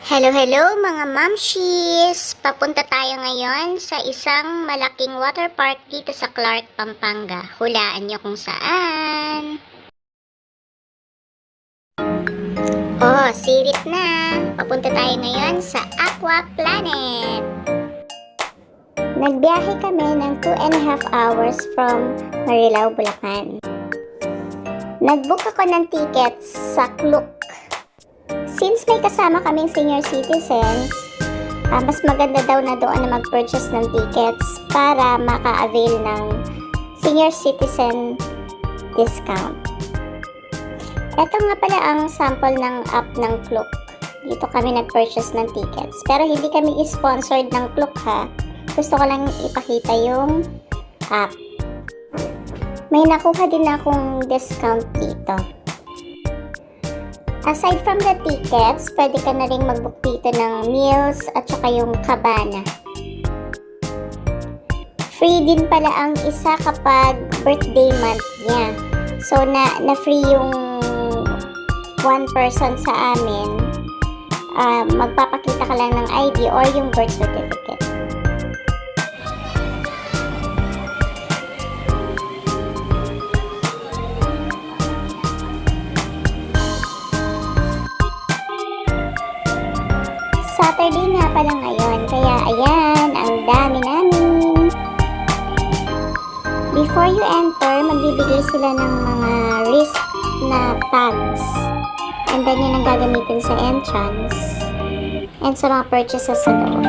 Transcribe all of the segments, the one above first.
Hello, hello mga mamshis! Papunta tayo ngayon sa isang malaking water park dito sa Clark, Pampanga. Hulaan nyo kung saan. Oh, sirit na! Papunta tayo ngayon sa Aqua Planet. Nagbiyahe kami ng 2.5 hours from Marilao, Bulacan. Nagbook ako ng tickets sa Klook. Since may kasama kaming senior citizens, mas maganda daw na doon na mag-purchase ng tickets para maka-avail ng senior citizen discount. Ito nga pala ang sample ng app ng Klook. Dito kami nag-purchase ng tickets. Pero hindi kami sponsored ng Klook ha. Gusto ko lang ipakita yung app. May nakuha din akong discount dito. Aside from the tickets, pwede ka na rin mag-book dito ng meals at saka yung cabana. Free din pala ang isa kapag birthday month niya. So, na-free yung one person sa amin. Magpapakita ka lang ng ID or yung birth certificate. Saturday nga pala ngayon, kaya ayan, ang dami namin. Before you enter, magbibigay sila ng mga wrist na tags. And then yun ang gagamitin sa entrance and sa mga purchases sa loob.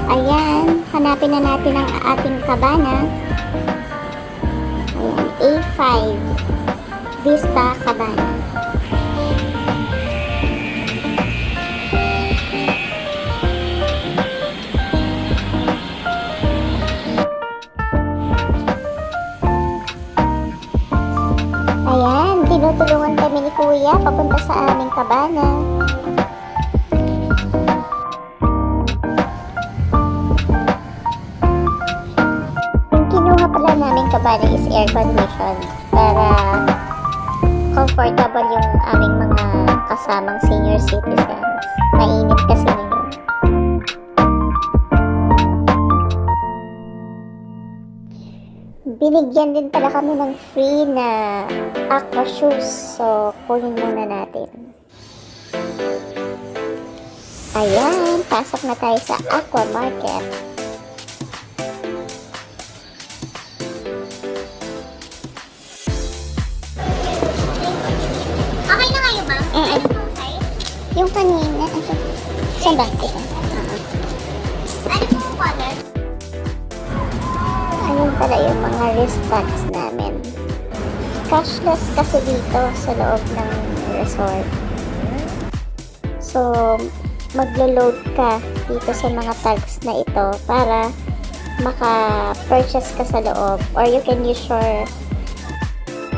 Ayan, hanapin na natin ang ating cabana. Ayan, A5 Vista Cabana. Ayan, tinutulungan kami ni Kuya papunta sa aming cabana. Pala namin cabana is air conditioned para comfortable yung aming mga kasamang senior citizens. Mainit kasi ngayon. Binigyan din pala kami ng free na aqua shoes. So, kunin muna natin. Ayan, pasok na tayo sa Aqua Market. Yung kanina, saan ba? Ano po color? Ayun pala yung mga wrist tags namin. Cashless kasi dito sa loob ng resort. So, maglo-load ka dito sa mga tags na ito para maka-purchase ka sa loob. Or you can use your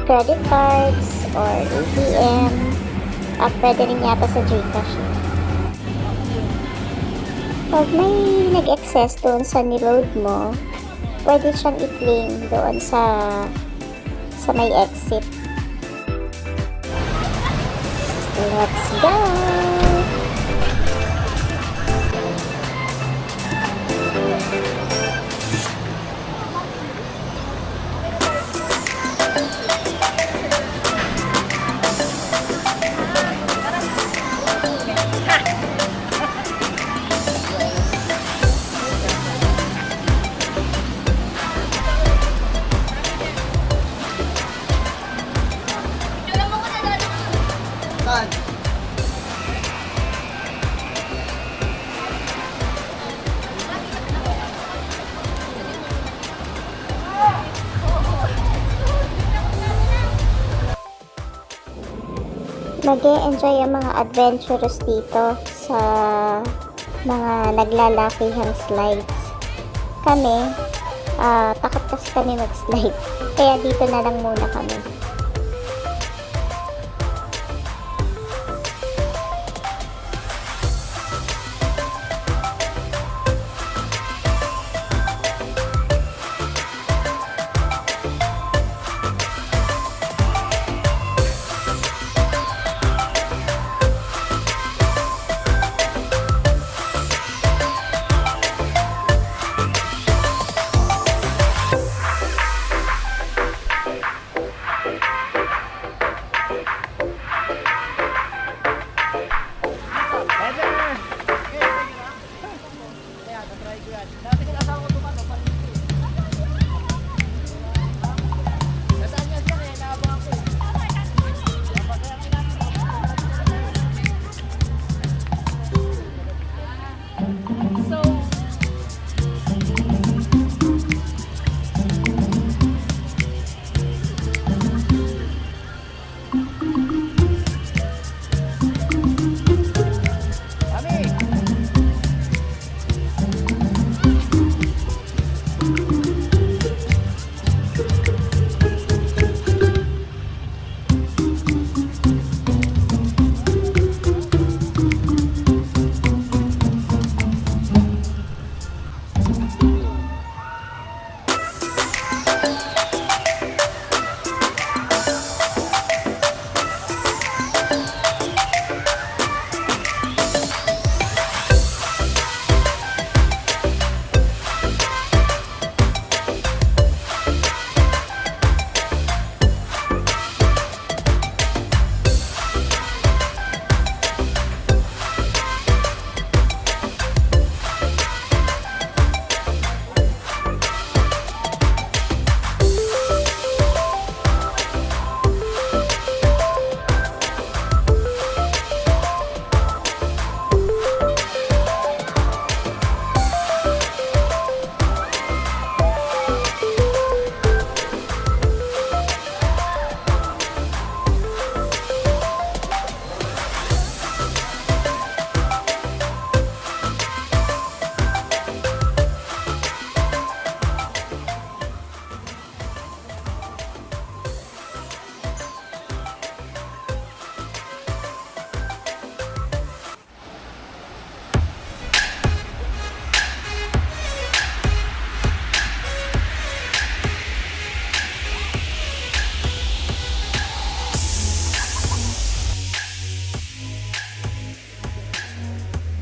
credit cards or ATM. At pwede rin yata sa Gcash. Pag may nag-excess doon sa niload mo, pwede siyang i-claim doon sa may exit. Let's go! Nag-e-enjoy ang mga adventurous dito sa mga naglalakihang slides. Kami, Takot kasi kami mag-slide. Kaya dito na lang muna kami.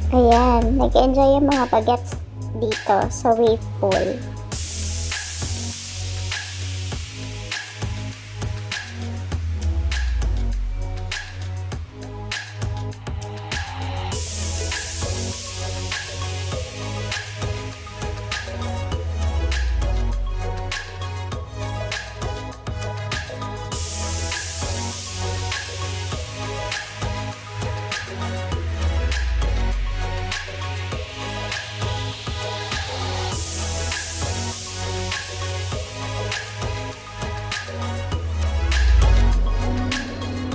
Ayan, nag-enjoy yung mga bagets dito sa wave pool.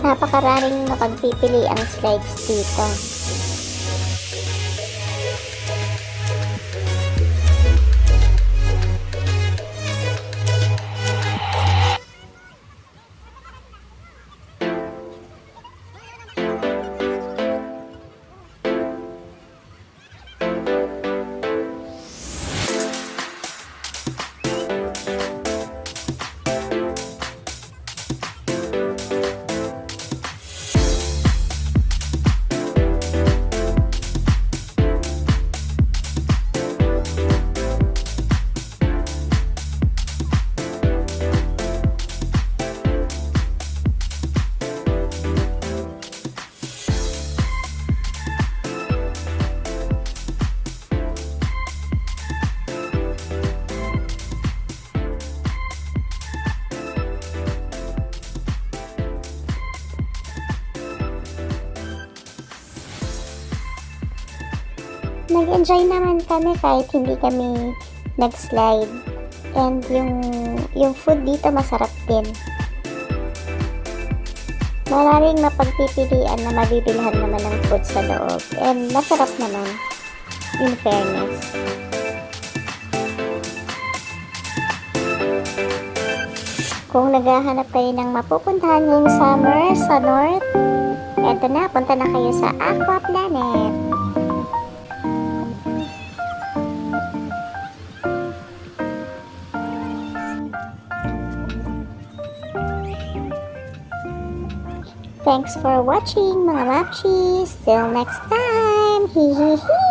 Napakaraming mapagpipili ang slides dito. Nag-enjoy naman kami kahit hindi kami nag-slide. And yung food dito masarap din. Maraming mapagpipilian na mabibilhan naman ng food sa loob. And masarap naman, in fairness. Kung naghahanap kayo ng mapupuntahan ngayong summer sa North, eto na, punta na kayo sa Aqua Planet. Thanks for watching mga Mapchis. Till next time. Hihihi.